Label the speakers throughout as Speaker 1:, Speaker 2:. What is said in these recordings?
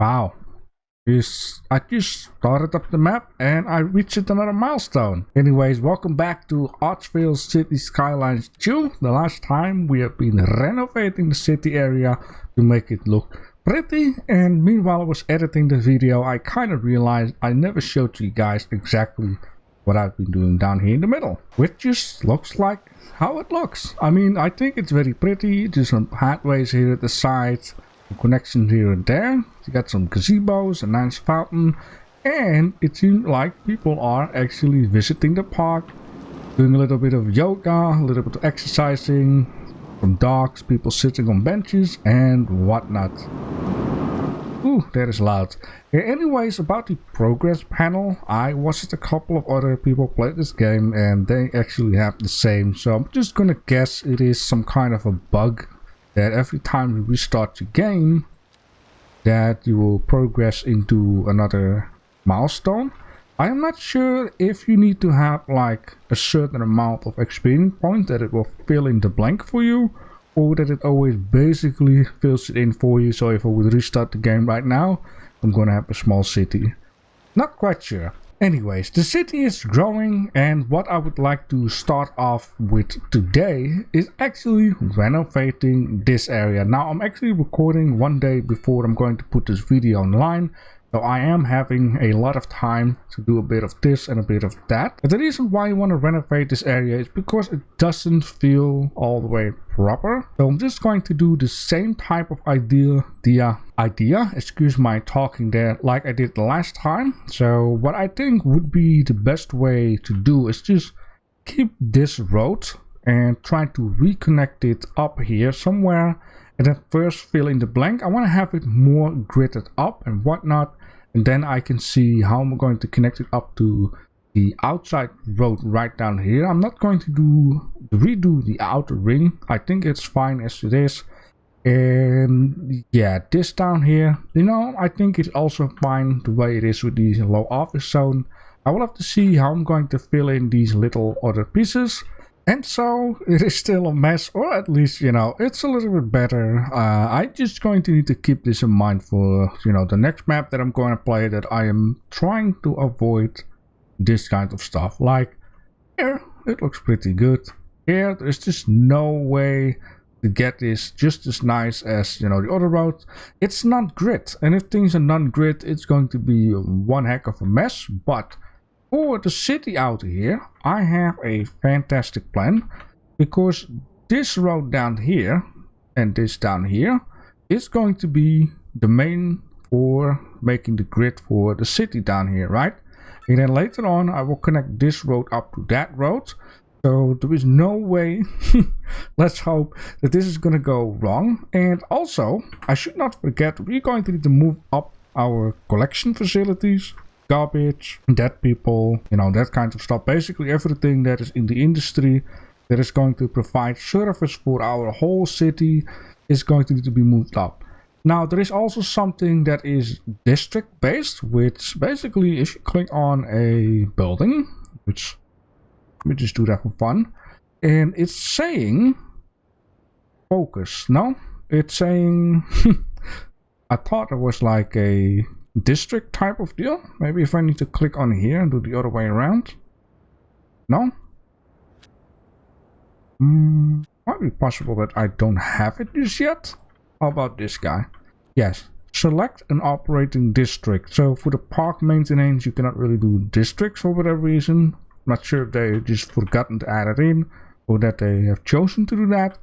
Speaker 1: Wow. I just started up the map and I reached another milestone. Anyways, welcome back to Oddville City Skylines 2. The last time we have been renovating the city area to make it look pretty, and meanwhile I was editing the video, I kind of realized I never showed you guys exactly what I've been doing down here in the middle, which just looks like how it looks. I mean, I think it's very pretty. There's some pathways here at the sides, connections here and there. You got some gazebos, a nice fountain, and it seems like people are actually visiting the park, doing a little bit of yoga, a little bit of exercising, some dogs, people sitting on benches and whatnot. Ooh, that is loud. Anyways, about the progress panel, I watched a couple of other people play this game and they actually have the same, so I'm just gonna guess it is some kind of a bug that every time you restart the game that you will progress into another milestone. I am not sure if you need to have like a certain amount of experience points that it will fill in the blank for you, or that it always basically fills it in for you. So if I would restart the game right now, I'm gonna have a small city. Not quite sure. Anyways, the city is growing, and what I would like to start off with today is actually renovating this area. Now, I'm actually recording one day before I'm going to put this video online, so I am having a lot of time to do a bit of this and a bit of that. But the reason why I want to renovate this area is because it doesn't feel all the way proper. So I'm just going to do the same type of idea, excuse my talking there, like I did the last time. So what I think would be the best way to do is just keep this road and try to reconnect it up here somewhere, and then first fill in the blank. I want to have it more gridded up and whatnot, and then I can see how I'm going to connect it up to the outside road right down here. I'm not going to redo the outer ring. I think it's fine as it is. And yeah, this down here, you know, I think it's also fine the way it is with the low office zone. I will have to see how I'm going to fill in these little other pieces. And so it is still a mess, or at least, you know, it's a little bit better. I just going to need to keep this in mind for, you know, the next map that I'm going to play, that I am trying to avoid this kind of stuff. Like here, it looks pretty good. Here, there's just no way to get this just as nice as, you know, the other road. It's not grid, and if things are non-grid, it's going to be one heck of a mess. But for the city out here, I have a fantastic plan, because this road down here and this down here is going to be the main for making the grid for the city down here, right? And then later on I will connect this road up to that road. So there is no way, let's hope, that this is gonna go wrong. And also, I should not forget, we're going to need to move up our collection facilities, garbage, dead people, you know, that kind of stuff. Basically everything that is in the industry that is going to provide service for our whole city is going to need to be moved up. Now, there is also something that is district based, which basically if you click on a building, which let me just do that for fun, and it's saying focus. No, it's saying I thought it was like a district type of deal. Maybe if I need to click on here and do the other way around. No? Might be possible that I don't have it just yet. How about this guy? Yes, select an operating district. So for the park maintenance, you cannot really do districts for whatever reason. I'm not sure if they just forgotten to add it in, or that they have chosen to do that.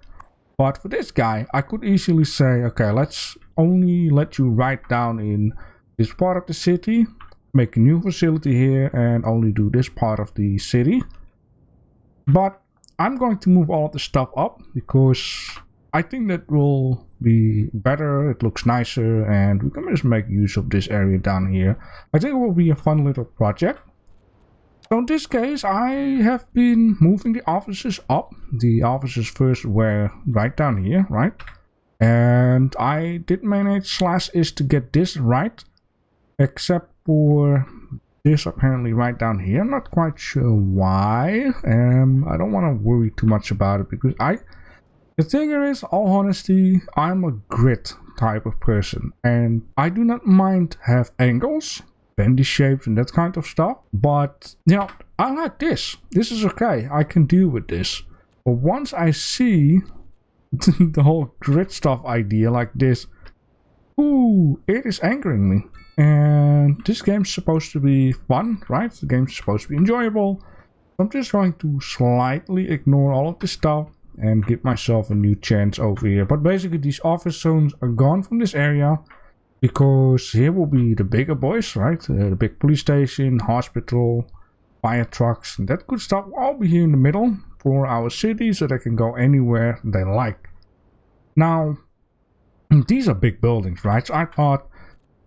Speaker 1: But for this guy, I could easily say, okay, let's only let you write down in this part of the city, make a new facility here, and only do this part of the city. But I'm going to move all of the stuff up because I think that will be better, it looks nicer, and we can just make use of this area down here. I think it will be a fun little project. So in this case, I have been moving the offices up. The offices first were right down here, right? And I did manage /is to get this right, except for this apparently right down here. I'm not quite sure why. I don't want to worry too much about it, because The thing is, all honesty, I'm a grid type of person, and I do not mind have angles, bendy shapes and that kind of stuff, but you know, I like this. This is okay, I can deal with this. But once I see the whole grid stuff idea like this, ooh, it is angering me. And this game's supposed to be fun, right? The game's supposed to be enjoyable. I'm just going to slightly ignore all of this stuff and give myself a new chance over here. But basically these office zones are gone from this area, because here will be the bigger boys, right? The big police station, hospital, fire trucks, and that good stuff will all be here in the middle for our city, so they can go anywhere they like. Now, these are big buildings, right? So I thought,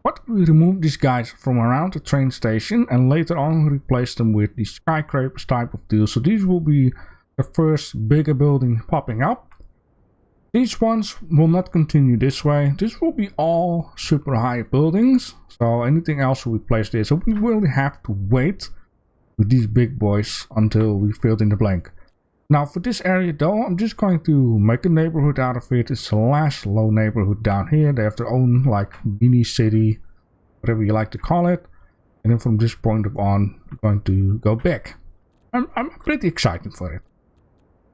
Speaker 1: what if we remove these guys from around the train station and later on replace them with these skyscrapers type of deal? So these will be the first bigger building popping up. These ones will not continue this way. This will be all super high buildings. So anything else will be placed there. So we will have to wait with these big boys until we filled in the blank. Now for this area though, I'm just going to make a neighborhood out of it. It's a last low neighborhood down here. They have their own like mini city, whatever you like to call it. And then from this point on, I'm going to go back. I'm pretty excited for it.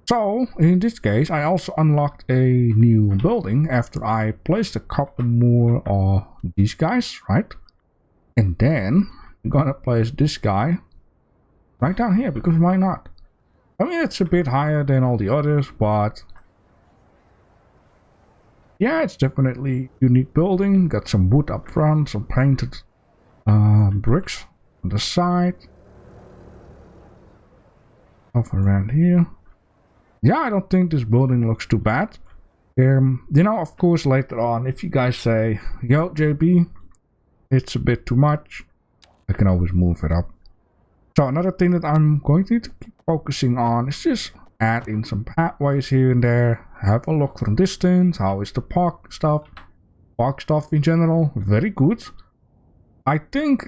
Speaker 1: So in this case, I also unlocked a new building after I placed a couple more of these guys, right? And then I'm gonna place this guy right down here, because why not? I mean, it's a bit higher than all the others, but yeah, it's definitely a unique building. Got some wood up front, some painted bricks on the side. Off around here. Yeah, I don't think this building looks too bad. You know, of course, later on, if you guys say, yo, JB, it's a bit too much, I can always move it up. So another thing that I'm going to need to keep focusing on is just add in some pathways here and there. Have a look from distance. How is the park stuff? Park stuff in general, very good. I think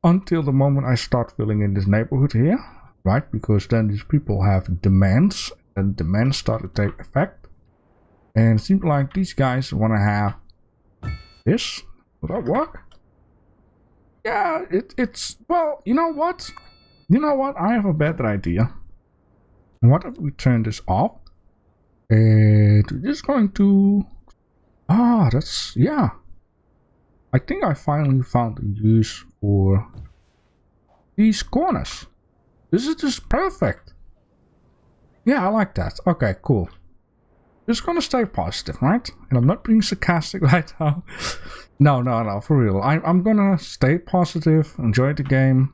Speaker 1: until the moment I start filling in this neighborhood here, right? Because then these people have demands. And demands start to take effect. And it seems like these guys want to have this. Will that work? Yeah, it's... Well, you know what? You know what? I have a better idea. What if we turn this off? And we're just going to... Ah, that's... Yeah. I think I finally found a use for these corners. This is just perfect. Yeah, I like that. Okay, cool. Just gonna stay positive, right? And I'm not being sarcastic right now. No, for real. I'm gonna stay positive, enjoy the game.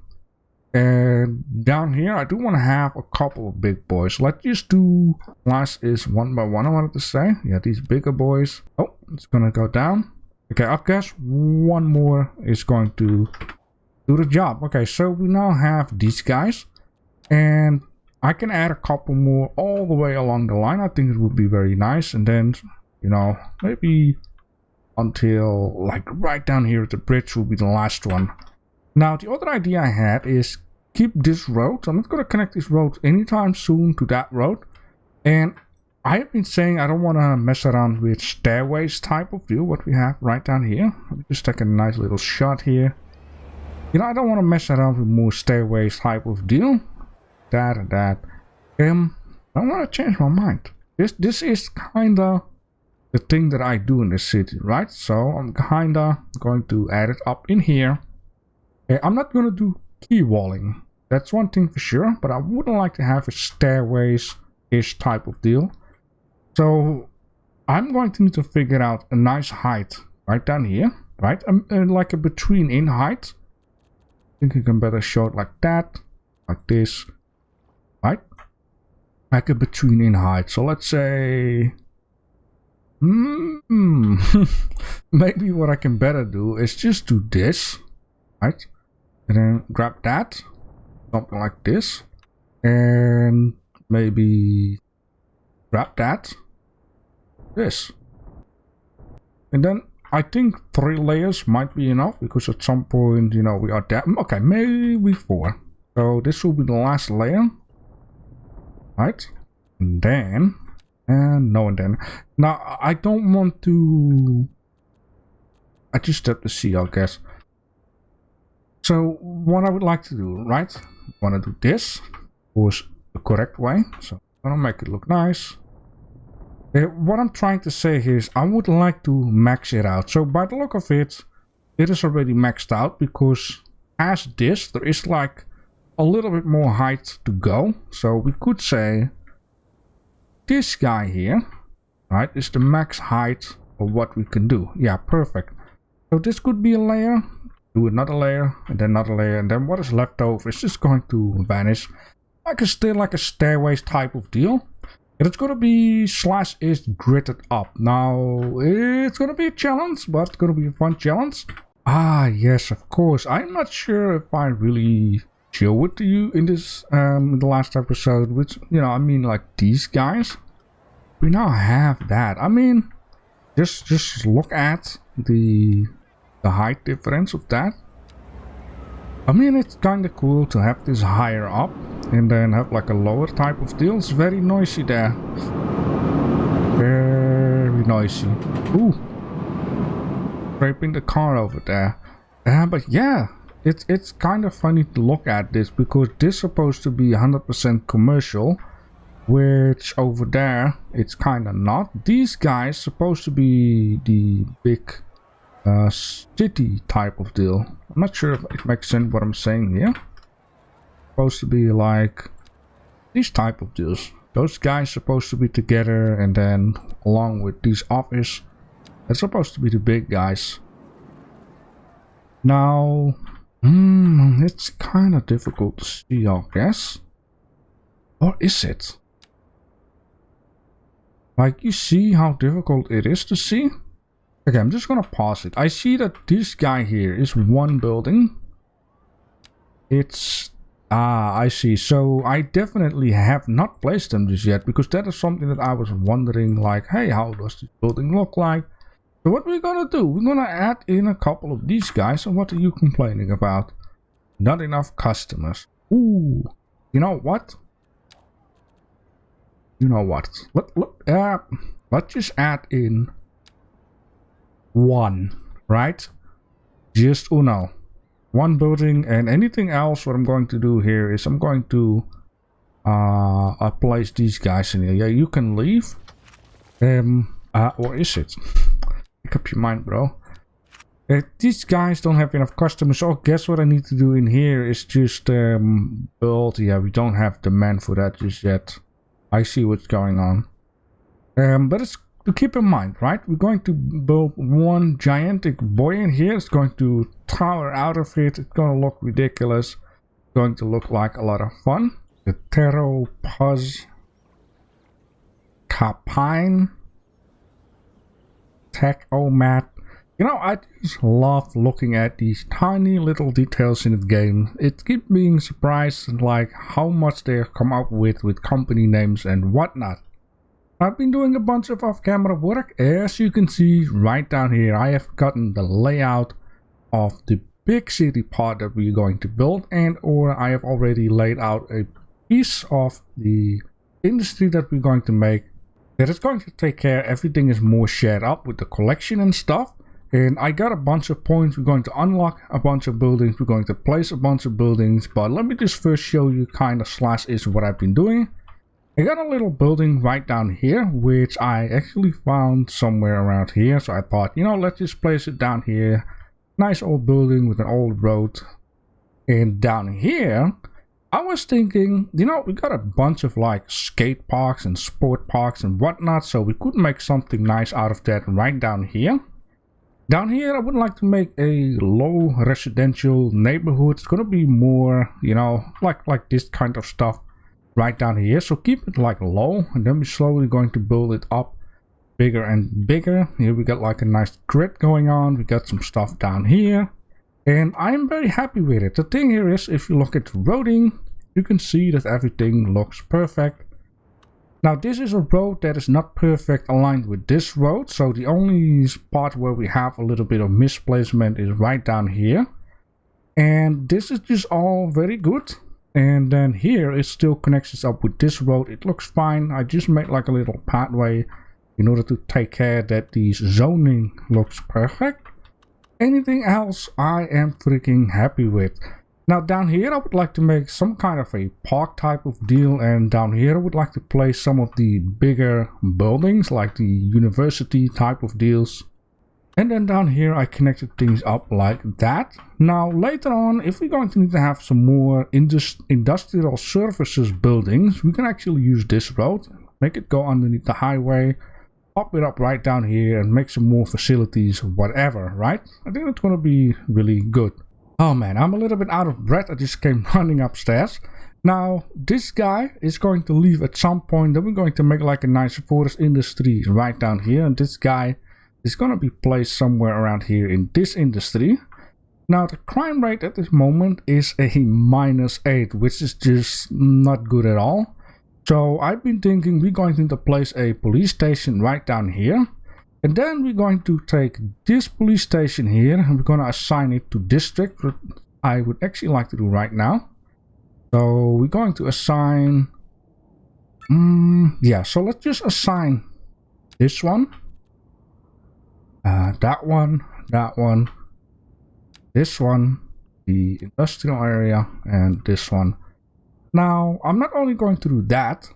Speaker 1: And down here, I do want to have a couple of big boys. Let's just do class is one by one, I wanted to say. Yeah, these bigger boys. Oh, it's gonna go down. Okay, I guess one more is going to do the job. Okay, so we now have these guys. And I can add a couple more all the way along the line. I think it would be very nice. And then, you know, maybe until like right down here at the bridge will be the last one. Now, the other idea I had is keep this road. I'm not going to connect this road anytime soon to that road. And I have been saying I don't want to mess around with stairways type of deal, what we have right down here. Let me just take a nice little shot here. You know, I don't want to mess around with more stairways type of deal. That and that. I want to change my mind. This is kinda the thing that I do in this city, right? So I'm kinda going to add it up in here. I'm not gonna do key walling. That's one thing for sure, but I wouldn't like to have a stairways-ish type of deal. So I'm going to need to figure out a nice height right down here, right? Like a between-in height. I think you can better show it like that, like this. Right? Like a between-in height. So let's say... maybe what I can better do is just do this. Right? And then grab that. Something like this. And maybe grab that. This. And then I think 3 layers might be enough. Because at some point, you know, we are there. Okay, maybe 4. So this will be the last layer. Right, and then And no, and then. Now, I don't want to... I just have to see, I guess. So, what I would like to do, right? I want to do this, of course, the correct way. So, I'm gonna make it look nice. What I'm trying to say here is I would like to max it out. So, by the look of it, it is already maxed out because as this, there is like a little bit more height to go. So, we could say this guy here, right, is the max height of what we can do. Yeah, perfect. So this could be a layer, do another layer, and then another layer, and then what is left over is just going to vanish. Still like a stairways type of deal. And it's gonna be /is gridded up. Now, it's gonna be a challenge, but it's gonna be a fun challenge. Ah, yes, of course. I'm not sure if I really showed it to you in this, in the last episode, which, you know, I mean, like these guys. We now have that. I mean, just look at the height difference of that. I mean, it's kind of cool to have this higher up and then have like a lower type of deal. It's very noisy there. Very noisy. Ooh. Scraping the car over there. But yeah, it's kind of funny to look at this because this is supposed to be 100% commercial, which over there it's kind of not. These guys supposed to be the big city type of deal. I'm not sure if it makes sense what I'm saying here. Supposed to be like these type of deals. Those guys supposed to be together, and then along with these office, they're supposed to be the big guys. Now, it's kind of difficult to see, I guess. Or is it? Like, you see how difficult it is to see? Okay, I'm just gonna pause it. I see that this guy here is one building. It's... I see. So, I definitely have not placed them just yet, because that is something that I was wondering, like, hey, how does this building look like? So, what we're gonna do, we're gonna add in a couple of these guys, and what are you complaining about? Not enough customers. Ooh, you know what? You know what? Let's just add in one, right? Just uno. One building, and anything else what I'm going to do here is I'm going to place these guys in here. Yeah, you can leave. Or is it? Make up your mind, bro. These guys don't have enough customers, so guess what I need to do in here is just build. Yeah, we don't have the man for that just yet. I see what's going on. But it's to keep in mind, right? We're going to build one gigantic boy in here. It's going to tower out of it. It's going to look ridiculous. It's going to look like a lot of fun. The Pteropus Capine Tech-O-Mat. You know, I just love looking at these tiny little details in the game. It keeps being surprised like how much they come up with company names and whatnot. I've been doing a bunch of off-camera work. As you can see right down here, I have gotten the layout of the big city part that we're going to build, and or I have already laid out a piece of the industry that we're going to make. That is going to take care everything is more shared up with the collection and stuff. And I got a bunch of points. We're going to unlock a bunch of buildings. We're going to place a bunch of buildings. But let me just first show you kind of /is what I've been doing. I got a little building right down here, which I actually found somewhere around here. So I thought, you know, let's just place it down here. Nice old building with an old road. And down here, I was thinking, you know, we got a bunch of like skate parks and sport parks and whatnot. So we could make something nice out of that right down here. Down here, I would like to make a low residential neighborhood. It's going to be more, you know, like this kind of stuff right down here. So keep it like low, and then we're slowly going to build it up bigger and bigger. Here we got like a nice grid going on. We got some stuff down here, and I'm very happy with it. The thing here is, if you look at the roading, you can see that everything looks perfect. Now this is a road that is not perfect aligned with this road, so the only spot where we have a little bit of misplacement is right down here. And this is just all very good. And then here it still connects us up with this road. It looks fine. I just made like a little pathway in order to take care that the zoning looks perfect. Anything else I am freaking happy with. Now down here I would like to make some kind of a park type of deal, and down here I would like to place some of the bigger buildings like the university type of deals. And then down here I connected things up like that. Now later on, if we're going to need to have some more industrial services buildings, we can actually use this road, make it go underneath the highway, pop it up right down here and make some more facilities, whatever, right? I think it's going to be really good. Oh man, I'm a little bit out of breath. I just came running upstairs. Now this guy is going to leave at some point. Then we're going to make like a nice forest industry right down here, and this guy is going to be placed somewhere around here in this industry. Now the crime rate at this moment is a -8, which is just not good at all. So I've been thinking we're going to need to place a police station right down here. And then we're going to take this police station here and we're going to assign it to district, which I would actually like to do right now. So we're going to assign, yeah, so let's just assign this one, that one, this one, the industrial area, and this one. Now, I'm not only going to do that,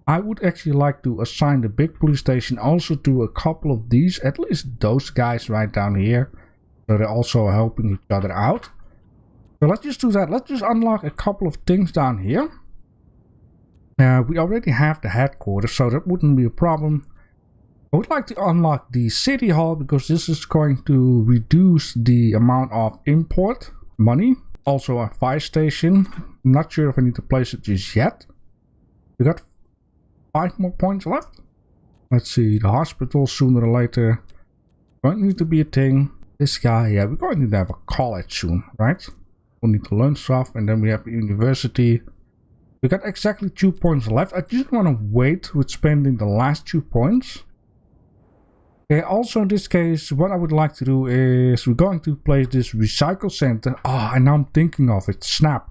Speaker 1: I would actually like to assign the big police station also to a couple of these, at least those guys right down here. So they're also helping each other out. So let's just do that. Let's just unlock a couple of things down here. We already have the headquarters, so that wouldn't be a problem. I would like to unlock the city hall because this is going to reduce the amount of import money. Also a fire station. Not sure if I need to place it just yet. We got 5 more points left. Let's see, the hospital sooner or later going to need to be a thing. This guy, yeah, we're going to need to have a college soon, right? We'll need to learn stuff, and then we have the university. We got exactly 2 points left. I just want to wait with spending the last 2 points. Okay, also in this case, what I would like to do is we're going to place this recycle center. Ah, and now I'm thinking of it, snap.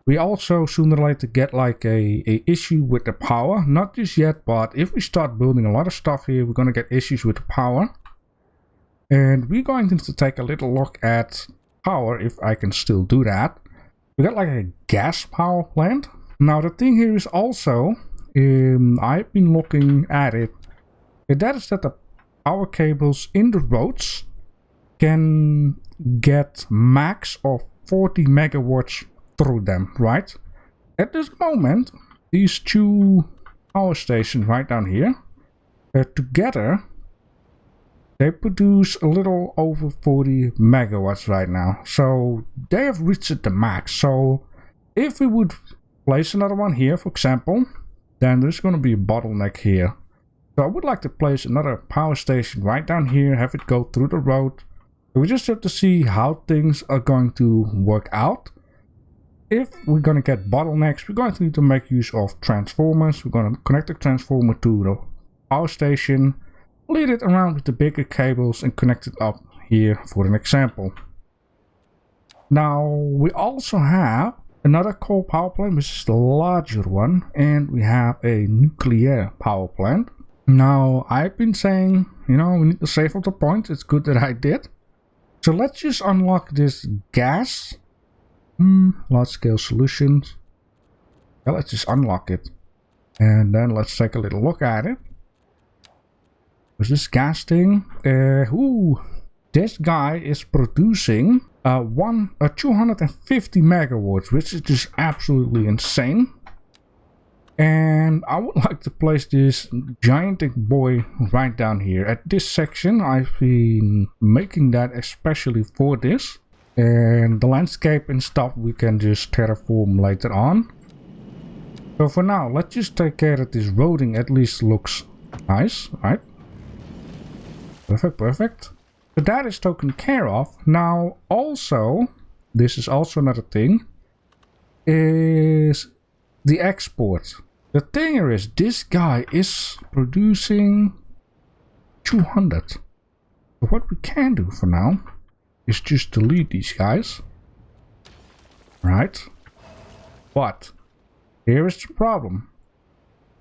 Speaker 1: We also sooner or later get like a issue with the power. Not just yet, but if we start building a lot of stuff here, we're going to get issues with the power. And we're going to need to take a little look at power, if I can still do that. We got like a gas power plant. Now the thing here is also, I've been looking at it. That is that the power cables in the roads can get max of 40 megawatts through them, right? At this moment, these 2 power stations right down here, together, they produce a little over 40 megawatts right now. So they have reached the max. So if we would place another one here, for example, then there's going to be a bottleneck here. So I would like to place another power station right down here, have it go through the road. We just have to see how things are going to work out. If we're going to get bottlenecks, we're going to need to make use of transformers. We're going to connect the transformer to the power station, lead it around with the bigger cables and connect it up here for an example. Now we also have another coal power plant, which is the larger one, and we have a nuclear power plant. Now I've been saying, you know, we need to save up the points. It's good that I did. So let's just unlock this gas. Large scale solutions. Yeah, let's just unlock it. And then let's take a little look at it. What's this gas thing? This guy is producing 250 megawatts, which is just absolutely insane. And I would like to place this gigantic boy right down here at this section. I've been making that especially for this. And the landscape and stuff we can just terraform later on. So for now, let's just take care that this roading at least looks nice, right? Perfect, perfect. So that is taken care of. Now also, this is also another thing, is the export. The thing here is, this guy is producing 200. So what we can do for now is just delete these guys. Right. But here is the problem.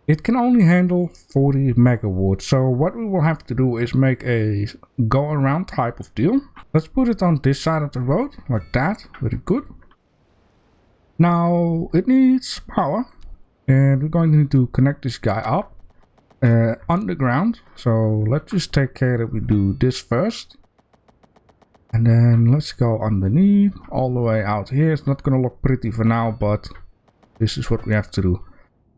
Speaker 1: It can only handle 40 megawatts. So what we will have to do is make a go around type of deal. Let's put it on this side of the road like that. Very good. Now it needs power, and we're going to need to connect this guy up underground. So let's just take care that we do this first. And then let's go underneath all the way out here. It's not going to look pretty for now, but this is what we have to do.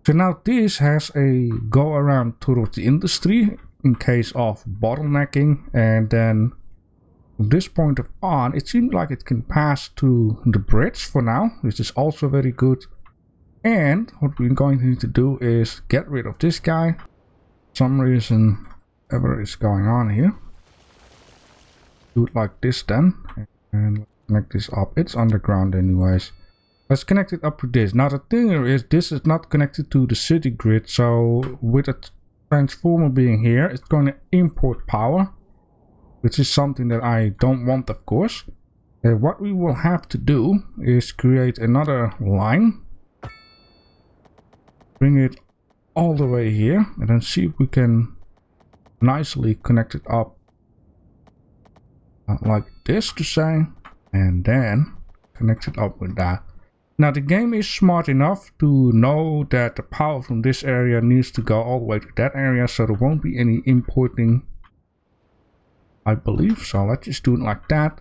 Speaker 1: So now this has a go around towards the industry in case of bottlenecking. And then from this point on, it seems like it can pass to the bridge for now, which is also very good. And what we're going to need to do is get rid of this guy. For some reason, whatever is going on here. Do it like this then, and let's connect this up. It's underground anyways. Let's connect it up to this. Now the thing here is this is not connected to the city grid, so with a transformer being here, it's going to import power, which is something that I don't want, of course. What we will have to do is create another line, bring it all the way here, and then see if we can nicely connect it up like this to say, and then connect it up with that. Now the game is smart enough to know that the power from this area needs to go all the way to that area, so there won't be any importing, I believe. So let's just do it like that,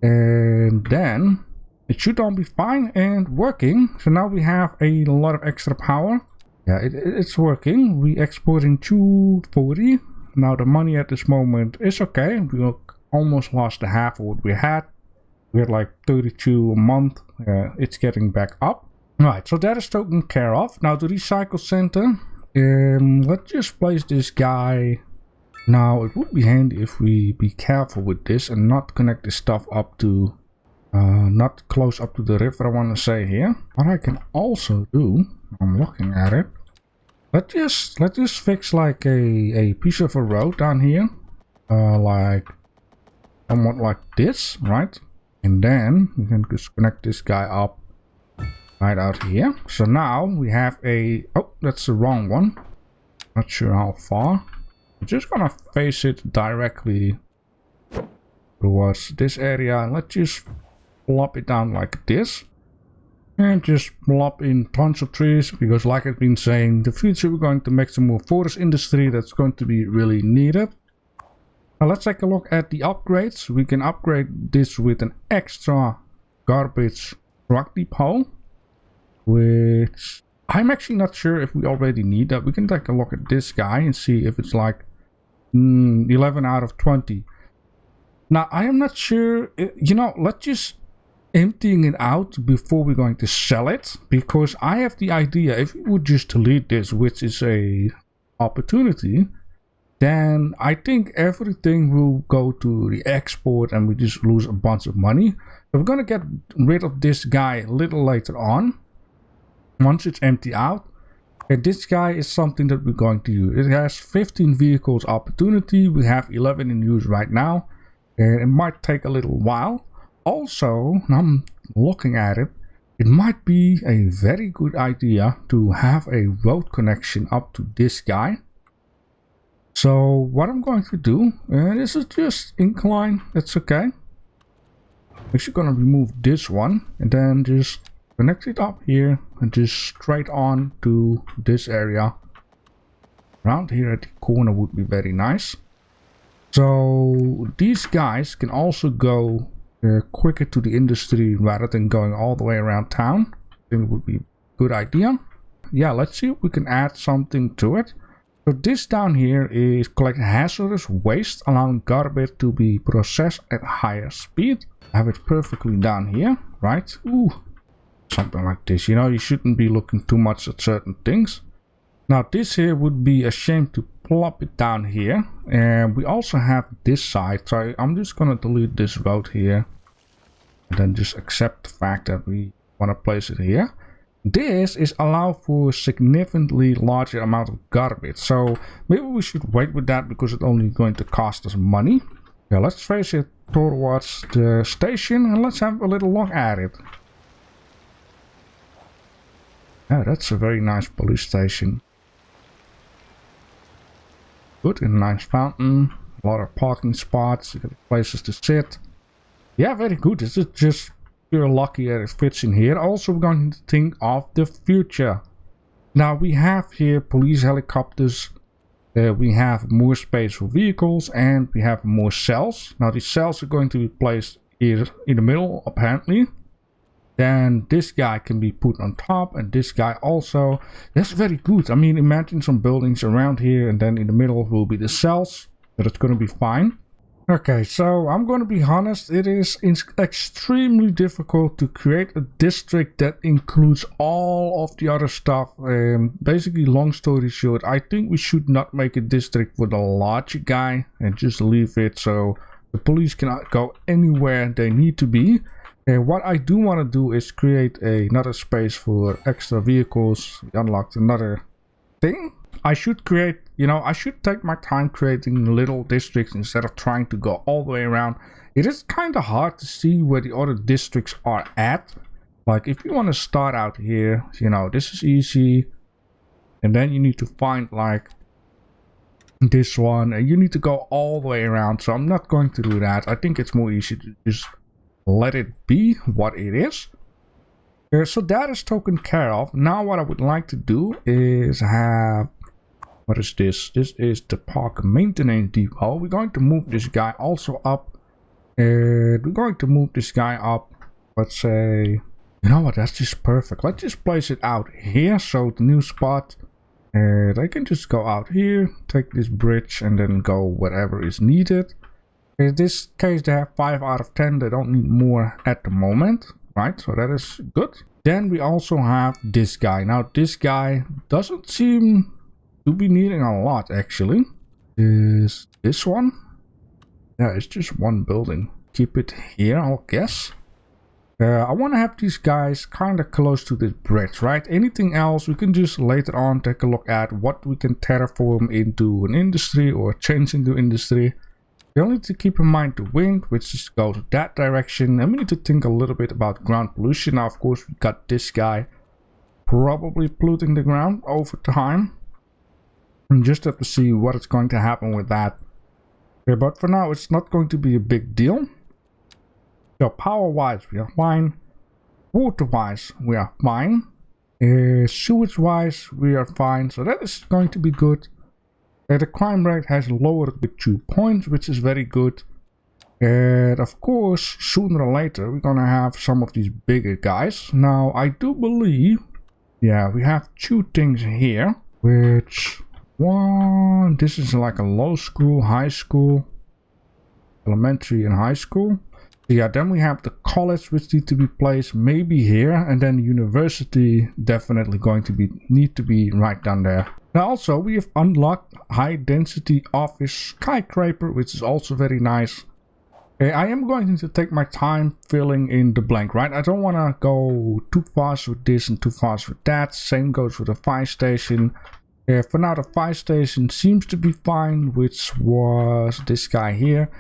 Speaker 1: and then it should all be fine and working. So now we have a lot of extra power. Yeah, it's working. We exporting 240. Now the money at this moment is okay. We almost lost the half of what we had. We had like 32 a month. It's getting back up. Right, so that is taken care of. Now the recycle center. Let's just place this guy. Now it would be handy if we be careful with this and not connect this stuff up to, not close up to the river, I want to say here. What I can also do, I'm looking at it. Let's just fix like a piece of a road down here, like somewhat like this, right? And then we can just connect this guy up right out here. So now we have a, oh, that's the wrong one. Not sure how far. We're just gonna face it directly towards this area, and let's just plop it down like this. And just plop in tons of trees, because like I've been saying, in the future we're going to make some more forest industry that's going to be really needed. Now let's take a look at the upgrades. We can upgrade this with an extra garbage truck depot, which I'm actually not sure if we already need that. We can take a look at this guy and see if it's like 11 out of 20. Now I am not sure, you know, let's just emptying it out before we're going to sell it, because I have the idea if we would just delete this, which is a opportunity, then I think everything will go to the export and we just lose a bunch of money. So we're gonna get rid of this guy a little later on once it's empty out. And this guy is something that we're going to use. It has 15 vehicles opportunity. We have 11 in use right now, and it might take a little while. Also, I'm looking at it, it might be a very good idea to have a road connection up to this guy. So what I'm going to do, this is just incline, that's okay. We're just gonna remove this one and then just connect it up here and just straight on to this area. Around here at the corner would be very nice. So these guys can also go quicker to the industry rather than going all the way around town. I think it would be a good idea. Yeah, let's see if we can add something to it. So this down here is collect hazardous waste, allowing garbage to be processed at higher speed. Have it perfectly down here, right? Ooh, something like this. You know, you shouldn't be looking too much at certain things. Now this here would be a shame to plop it down here. And we also have this side, so I'm just gonna delete this road here. And then just accept the fact that we want to place it here. This is allow for significantly larger amount of garbage. So maybe we should wait with that because it's only going to cost us money. Yeah, let's face it towards the station and let's have a little look at it. Yeah, that's a very nice police station. Good, and nice fountain. A lot of parking spots. You got places to sit. Yeah, very good. This is just pure lucky that it fits in here. Also, we're going to think of the future. Now, we have here police helicopters. We have more space for vehicles, and we have more cells. Now, these cells are going to be placed here in the middle, apparently. Then this guy can be put on top, and this guy also. That's very good. I mean, imagine some buildings around here, and then in the middle will be the cells. But it's going to be fine. Okay, so I'm going to be honest, it is extremely difficult to create a district that includes all of the other stuff. Basically, long story short, I think we should not make a district for the larger guy and just leave it so the police cannot go anywhere they need to be. And what I do want to do is create another space for extra vehicles. We unlocked another thing. I should create, I should take my time creating little districts instead of trying to go all the way around. It is kind of hard to see where the other districts are at. Like if you want to start out here, this is easy. And then you need to find like this one. And you need to go all the way around. So I'm not going to do that. I think it's more easy to just let it be what it is. So that is taken care of. Now what I would like to do is have... What is this? This is the park maintenance depot. We're going to move this guy also up. We're going to move this guy up. Let's say... You know what? That's just perfect. Let's just place it out here. So the new spot. They can just go out here. Take this bridge and then go wherever is needed. In this case they have 5 out of 10. They don't need more at the moment. Right? So that is good. Then we also have this guy. Now this guy doesn't seem... to be needing a lot actually. Is this one? Yeah, it's just one building. Keep it here, I'll guess. I want to have these guys kind of close to this bridge, right? Anything else we can just later on take a look at what we can terraform into an industry or change into industry. We only need to keep in mind the wind, which is goes that direction, and we need to think a little bit about ground pollution. Now of course we got this guy probably polluting the ground over time. And just have to see what is going to happen with that. Yeah, but for now, it's not going to be a big deal. So power-wise, we are fine. Water-wise, we are fine. Sewage-wise, we are fine. So that is going to be good. The crime rate has lowered with 2 points, which is very good. And of course, sooner or later, we're going to have some of these bigger guys. Now, I do believe, yeah, we have 2 things here, which... One, this is like a low school, high school, elementary and high school. Yeah, then we have the college which need to be placed maybe here, and then the university definitely going to need to be right down there. Now also we have unlocked high density office skyscraper, which is also very nice. I am going to take my time filling in the blank, right? I don't want to go too fast with this and too fast with that. Same goes with the fire station. For now the fire station seems to be fine, which was this guy here.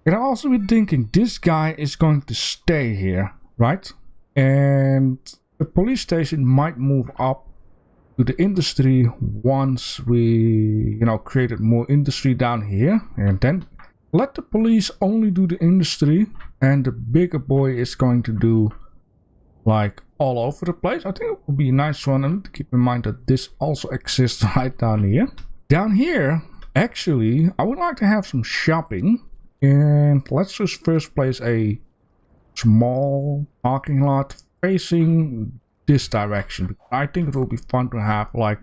Speaker 1: And I've also been thinking this guy is going to stay here, right? And the police station might move up to the industry once we, created more industry down here. And then let the police only do the industry, and the bigger boy is going to do like all over the place. I think it will be a nice one, and to keep in mind that this also exists right down here. Down here, actually, I would like to have some shopping, and let's just first place a small parking lot facing this direction. I think it will be fun to have like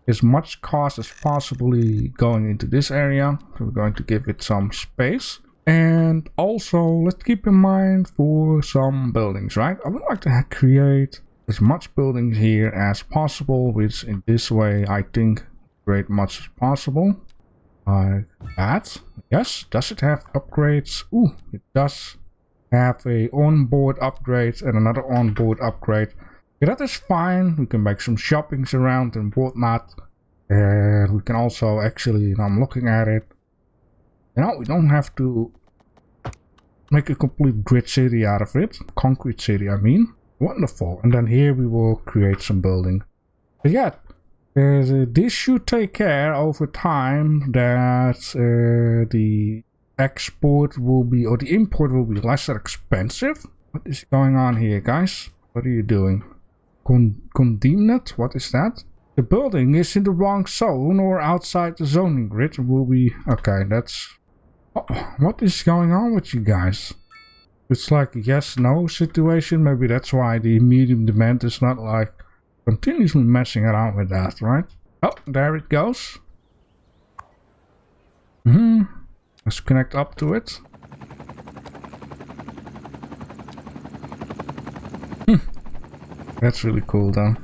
Speaker 1: as much cars as possibly going into this area, so we're going to give it some space. And also, let's keep in mind for some buildings, right? I would like to create as much buildings here as possible, which in this way, I think, create much as possible. Like that. Yes, does it have upgrades? Ooh, it does have a onboard upgrade and another onboard upgrade. Yeah, that is fine. We can make some shoppings around and whatnot. And we can also actually, I'm looking at it. We don't have to make a complete grid city out of it. Concrete city, I mean. Wonderful. And then here we will create some building. But yeah, this should take care over time that the export will be, or the import will be lesser expensive. What is going on here, guys? What are you doing? Condemn it? What is that? The building is in the wrong zone or outside the zoning grid. Will be okay. That's what is going on with you guys? It's like a yes/no situation. Maybe that's why the medium demand is not like continuously messing around with that, right? Oh, there it goes. Let's connect up to it. That's really cool though.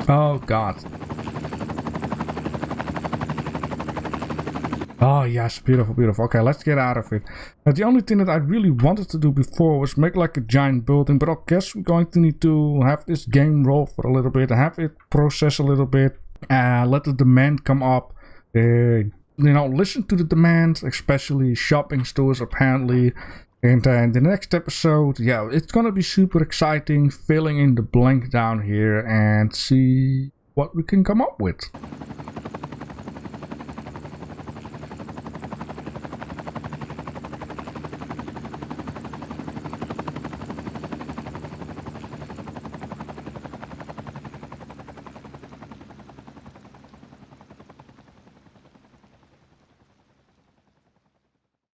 Speaker 1: Oh god. Oh yes, beautiful, beautiful. Okay, let's get out of it. The only thing that I really wanted to do before was make like a giant building, but I guess we're going to need to have this game roll for a little bit, have it process a little bit, let the demand come up, you know, listen to the demand, especially shopping stores apparently. And then the next episode, yeah, it's gonna be super exciting, filling in the blank down here and see what we can come up with.